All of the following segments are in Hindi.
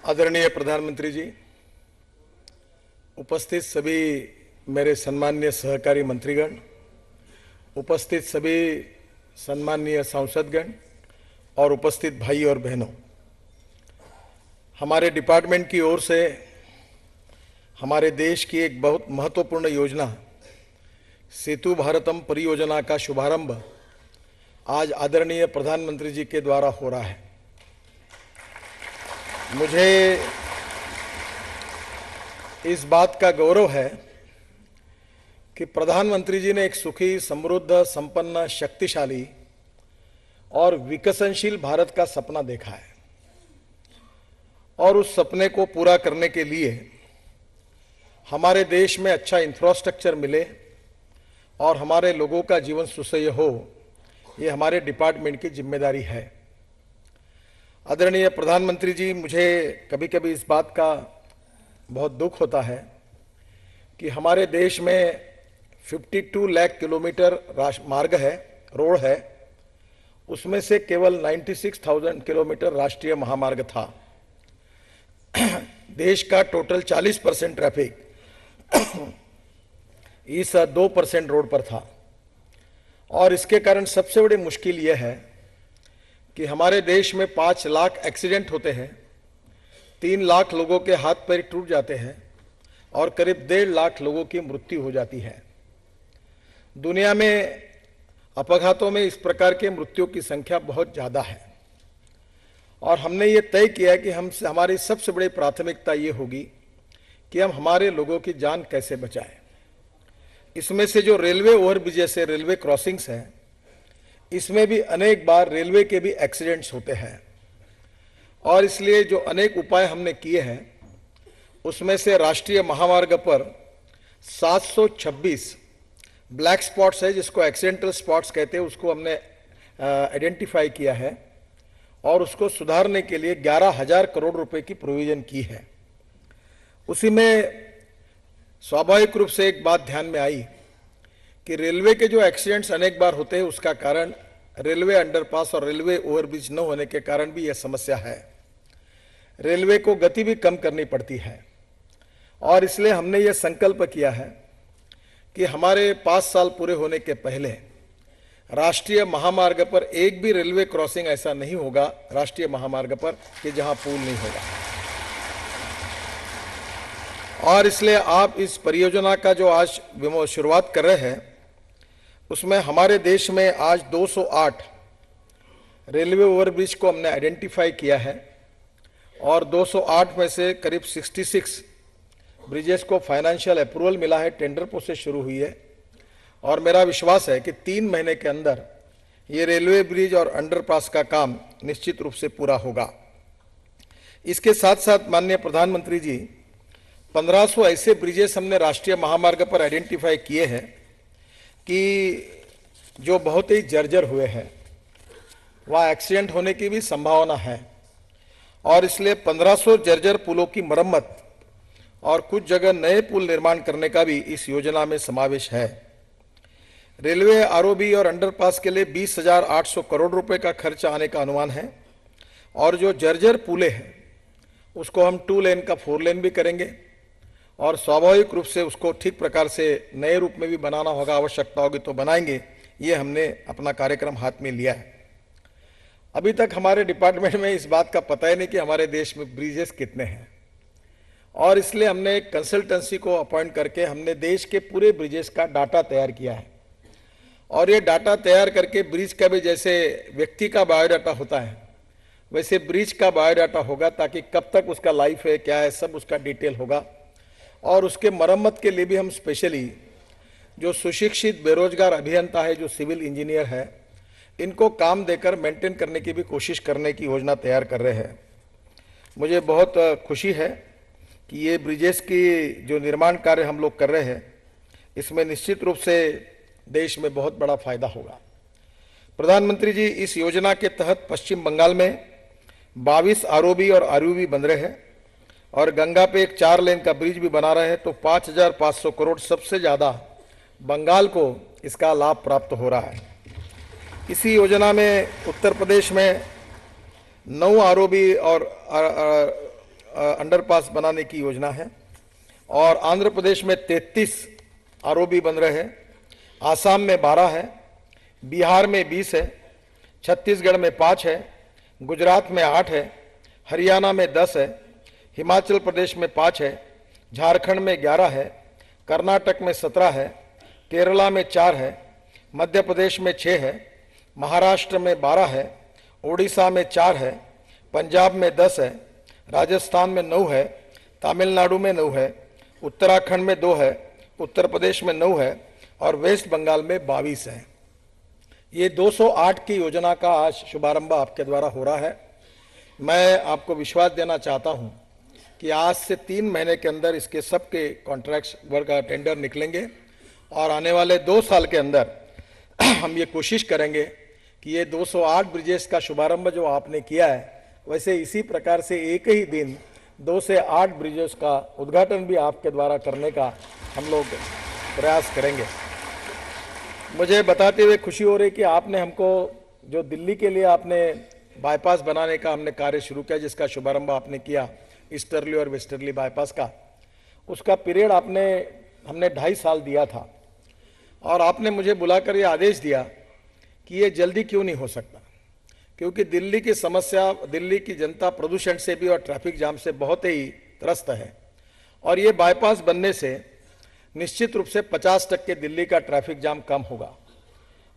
आदरणीय प्रधानमंत्री जी, उपस्थित सभी मेरे सम्माननीय सहकारी मंत्रीगण, उपस्थित सभी सम्माननीय सांसदगण और उपस्थित भाई और बहनों, हमारे डिपार्टमेंट की ओर से हमारे देश की एक बहुत महत्वपूर्ण योजना सेतु भारतम परियोजना का शुभारंभ आज आदरणीय प्रधानमंत्री जी के द्वारा हो रहा है। मुझे इस बात का गौरव है कि प्रधानमंत्री जी ने एक सुखी, समृद्ध, संपन्न, शक्तिशाली और विकसनशील भारत का सपना देखा है और उस सपने को पूरा करने के लिए हमारे देश में अच्छा इंफ्रास्ट्रक्चर मिले और हमारे लोगों का जीवन सुसह्य हो, ये हमारे डिपार्टमेंट की जिम्मेदारी है। आदरणीय प्रधानमंत्री जी, मुझे कभी कभी इस बात का बहुत दुख होता है कि हमारे देश में 52 लाख किलोमीटर मार्ग है, रोड है, उसमें से केवल 96,000 किलोमीटर राष्ट्रीय महामार्ग था। देश का टोटल 40% ट्रैफिक इस 2% रोड पर था और इसके कारण सबसे बड़ी मुश्किल यह है कि हमारे देश में 5 लाख एक्सीडेंट होते हैं, 3 लाख लोगों के हाथ पैर टूट जाते हैं और करीब 1.5 लाख लोगों की मृत्यु हो जाती है। दुनिया में अपघातों में इस प्रकार के मृत्यु की संख्या बहुत ज़्यादा है और हमने ये तय किया कि हमारी सबसे बड़ी प्राथमिकता ये होगी कि हम हमारे लोगों की जान कैसे बचाएं। इसमें से जो रेलवे ओवरब्रिजेस है, रेलवे क्रॉसिंग्स हैं, इसमें भी अनेक बार रेलवे के भी एक्सीडेंट्स होते हैं और इसलिए जो अनेक उपाय हमने किए हैं उसमें से राष्ट्रीय महामार्ग पर 726 ब्लैक स्पॉट्स है, जिसको एक्सीडेंटल स्पॉट्स कहते हैं, उसको हमने आइडेंटिफाई किया है और उसको सुधारने के लिए 11,000 करोड़ रुपए की प्रोविजन की है। उसी में स्वाभाविक रूप से एक बात ध्यान में आई कि रेलवे के जो एक्सीडेंट्स अनेक बार होते हैं उसका कारण रेलवे अंडरपास और रेलवे ओवरब्रिज न होने के कारण भी यह समस्या है। रेलवे को गति भी कम करनी पड़ती है और इसलिए हमने ये संकल्प किया है कि हमारे 5 साल पूरे होने के पहले राष्ट्रीय महामार्ग पर एक भी रेलवे क्रॉसिंग ऐसा नहीं होगा राष्ट्रीय महामार्ग पर कि जहां पुल नहीं होगा। और इसलिए आप इस परियोजना का जो आज शुरुआत कर रहे हैं उसमें हमारे देश में आज 208 रेलवे ओवरब्रिज को हमने आइडेंटिफाई किया है और 208 में से करीब 66 ब्रिजेस को फाइनेंशियल अप्रूवल मिला है, टेंडर प्रोसेस शुरू हुई है और मेरा विश्वास है कि 3 महीने के अंदर ये रेलवे ब्रिज और अंडरपास का काम निश्चित रूप से पूरा होगा। इसके साथ साथ माननीय प्रधानमंत्री जी, 1500 ऐसे ब्रिजेस हमने राष्ट्रीय महामार्ग पर आइडेंटिफाई किए हैं कि जो बहुत ही जर्जर हुए हैं, वहाँ एक्सीडेंट होने की भी संभावना है और इसलिए 1500 जर्जर पुलों की मरम्मत और कुछ जगह नए पुल निर्माण करने का भी इस योजना में समावेश है। रेलवे आरओबी और अंडरपास के लिए 20,800 करोड़ रुपए का खर्च आने का अनुमान है और जो जर्जर पुलें हैं उसको हम 2 लेन का 4 लेन भी करेंगे और स्वाभाविक रूप से उसको ठीक प्रकार से नए रूप में भी बनाना होगा, आवश्यकता होगी तो बनाएंगे। ये हमने अपना कार्यक्रम हाथ में लिया है। अभी तक हमारे डिपार्टमेंट में इस बात का पता ही नहीं कि हमारे देश में ब्रिजेस कितने हैं और इसलिए हमने एक कंसल्टेंसी को अपॉइंट करके हमने देश के पूरे ब्रिजेस का डाटा तैयार किया है और ये डाटा तैयार करके ब्रिज का भी जैसे व्यक्ति का बायोडाटा होता है वैसे ब्रिज का बायोडाटा होगा, ताकि कब तक उसका लाइफ है, क्या है, सब उसका डिटेल होगा और उसके मरम्मत के लिए भी हम स्पेशली जो सुशिक्षित बेरोजगार अभियंता है, जो सिविल इंजीनियर है, इनको काम देकर मेंटेन करने की भी कोशिश करने की योजना तैयार कर रहे हैं। मुझे बहुत खुशी है कि ये ब्रिजेस की जो निर्माण कार्य हम लोग कर रहे हैं इसमें निश्चित रूप से देश में बहुत बड़ा फायदा होगा। प्रधानमंत्री जी, इस योजना के तहत पश्चिम बंगाल में 22 आरओबी और आरयूबी बन रहे हैं और गंगा पे एक 4 लेन का ब्रिज भी बना रहे हैं, तो 5,500 करोड़ सबसे ज़्यादा बंगाल को इसका लाभ प्राप्त हो रहा है। इसी योजना में उत्तर प्रदेश में 9 आरओबी और अंडरपास बनाने की योजना है और आंध्र प्रदेश में 33 आरओबी बन रहे हैं, आसाम में 12 है, बिहार में 20 है, छत्तीसगढ़ में 5 है, गुजरात में 8 है, हरियाणा में 10 है, हिमाचल प्रदेश में 5 है, झारखंड में 11 है, कर्नाटक में 17 है, केरला में 4 है, मध्य प्रदेश में 6 है, महाराष्ट्र में 12 है, उड़ीसा में 4 है, पंजाब में 10 है, राजस्थान में 9 है, तमिलनाडु में 9 है, उत्तराखंड में 2 है, उत्तर प्रदेश में 9 है और वेस्ट बंगाल में 22 है। ये 208 की योजना का आज शुभारंभ आपके द्वारा हो रहा है। मैं आपको विश्वास देना चाहता हूं कि आज से 3 महीने के अंदर इसके सबके कॉन्ट्रैक्ट्स वर्क का टेंडर निकलेंगे और आने वाले 2 साल के अंदर हम ये कोशिश करेंगे कि ये 208 ब्रिजेस का शुभारंभ जो आपने किया है, वैसे इसी प्रकार से एक ही दिन 2 से 8 ब्रिजेस का उद्घाटन भी आपके द्वारा करने का हम लोग प्रयास करेंगे। मुझे बताते हुए खुशी हो रही कि आपने हमको जो दिल्ली के लिए आपने बाईपास बनाने का हमने कार्य शुरू किया, जिसका शुभारंभ आपने किया ईस्टर्ली और वेस्टर्ली बाईपास का, उसका पीरियड हमने 2.5 साल दिया था और आपने मुझे बुलाकर ये आदेश दिया कि ये जल्दी क्यों नहीं हो सकता, क्योंकि दिल्ली की समस्या, दिल्ली की जनता प्रदूषण से भी और ट्रैफिक जाम से बहुत ही त्रस्त है और ये बाईपास बनने से निश्चित रूप से 50% दिल्ली का ट्रैफिक जाम कम होगा।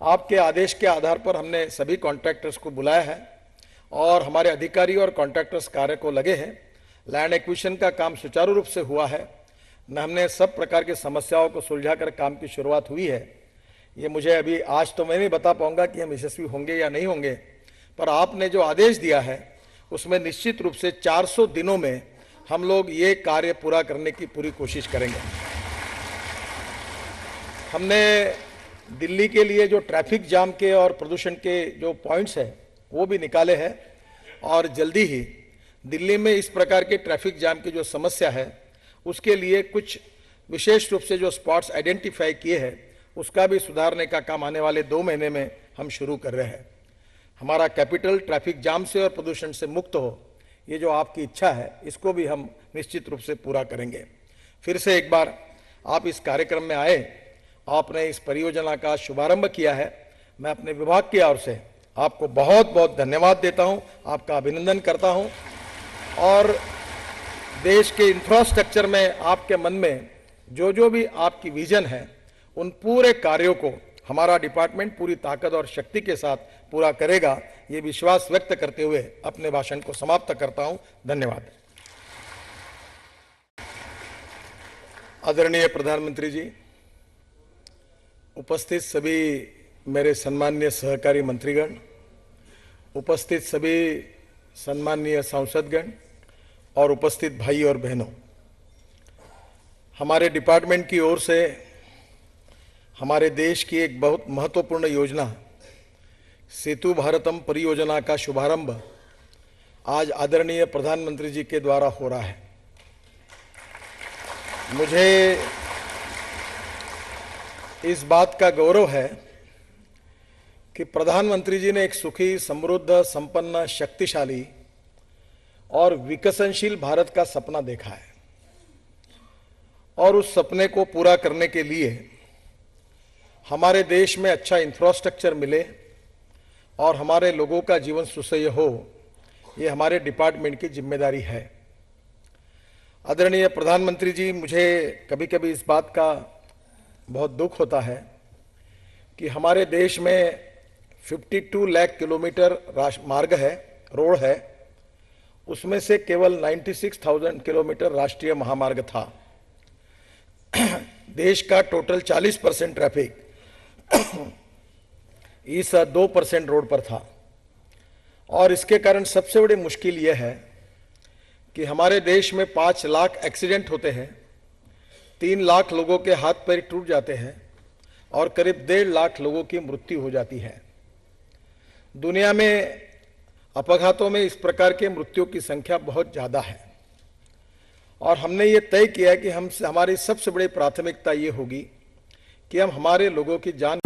आपके आदेश के आधार पर हमने सभी कॉन्ट्रैक्टर्स को बुलाया है और हमारे अधिकारी और कॉन्ट्रैक्टर्स कार्य को लगे हैं। लैंड एक्विजिशन का काम सुचारू रूप से हुआ है, हमने सब प्रकार की समस्याओं को सुलझाकर काम की शुरुआत हुई है। ये मुझे अभी आज तो मैं नहीं बता पाऊंगा कि हम यशस्वी होंगे या नहीं होंगे, पर आपने जो आदेश दिया है उसमें निश्चित रूप से 400 दिनों में हम लोग ये कार्य पूरा करने की पूरी कोशिश करेंगे। हमने दिल्ली के लिए जो ट्रैफिक जाम के और प्रदूषण के जो पॉइंट्स हैं वो भी निकाले हैं और जल्दी ही दिल्ली में इस प्रकार के ट्रैफिक जाम की जो समस्या है उसके लिए कुछ विशेष रूप से जो स्पॉट्स आइडेंटिफाई किए हैं उसका भी सुधारने का काम आने वाले 2 महीने में हम शुरू कर रहे हैं। हमारा कैपिटल ट्रैफिक जाम से और प्रदूषण से मुक्त हो, ये जो आपकी इच्छा है इसको भी हम निश्चित रूप से पूरा करेंगे। फिर से एक बार आप इस कार्यक्रम में आए, आपने इस परियोजना का शुभारंभ किया है, मैं अपने विभाग की ओर से आपको बहुत बहुत धन्यवाद देता हूं, आपका अभिनंदन करता हूं और देश के इंफ्रास्ट्रक्चर में आपके मन में जो भी आपकी विजन है उन पूरे कार्यों को हमारा डिपार्टमेंट पूरी ताकत और शक्ति के साथ पूरा करेगा, ये विश्वास व्यक्त करते हुए अपने भाषण को समाप्त करता हूं। धन्यवाद। आदरणीय प्रधानमंत्री जी, उपस्थित सभी मेरे सम्माननीय सहकारी मंत्रीगण, उपस्थित सभी सम्माननीय सांसदगण और उपस्थित भाई और बहनों, हमारे डिपार्टमेंट की ओर से हमारे देश की एक बहुत महत्वपूर्ण योजना सेतु भारतम परियोजना का शुभारंभ आज आदरणीय प्रधानमंत्री जी के द्वारा हो रहा है। मुझे इस बात का गौरव है कि प्रधानमंत्री जी ने एक सुखी, समृद्ध, संपन्न, शक्तिशाली और विकसनशील भारत का सपना देखा है और उस सपने को पूरा करने के लिए हमारे देश में अच्छा इंफ्रास्ट्रक्चर मिले और हमारे लोगों का जीवन सुसह्य हो, ये हमारे डिपार्टमेंट की जिम्मेदारी है। आदरणीय प्रधानमंत्री जी, मुझे कभी कभी इस बात का बहुत दुख होता है कि हमारे देश में 52 लाख किलोमीटर मार्ग है, रोड है, उसमें से केवल 96,000 किलोमीटर राष्ट्रीय महामार्ग था। देश का टोटल 40% ट्रैफिक इस 2% रोड पर था और इसके कारण सबसे बड़ी मुश्किल यह है कि हमारे देश में 5 लाख एक्सीडेंट होते हैं, 3 लाख लोगों के हाथ पैर टूट जाते हैं और करीब 1.5 लाख लोगों की मृत्यु हो जाती है। दुनिया में अपघातों में इस प्रकार के मृत्यु की संख्या बहुत ज़्यादा है और हमने ये तय किया कि हमारी सबसे बड़ी प्राथमिकता ये होगी कि हम हमारे लोगों की जान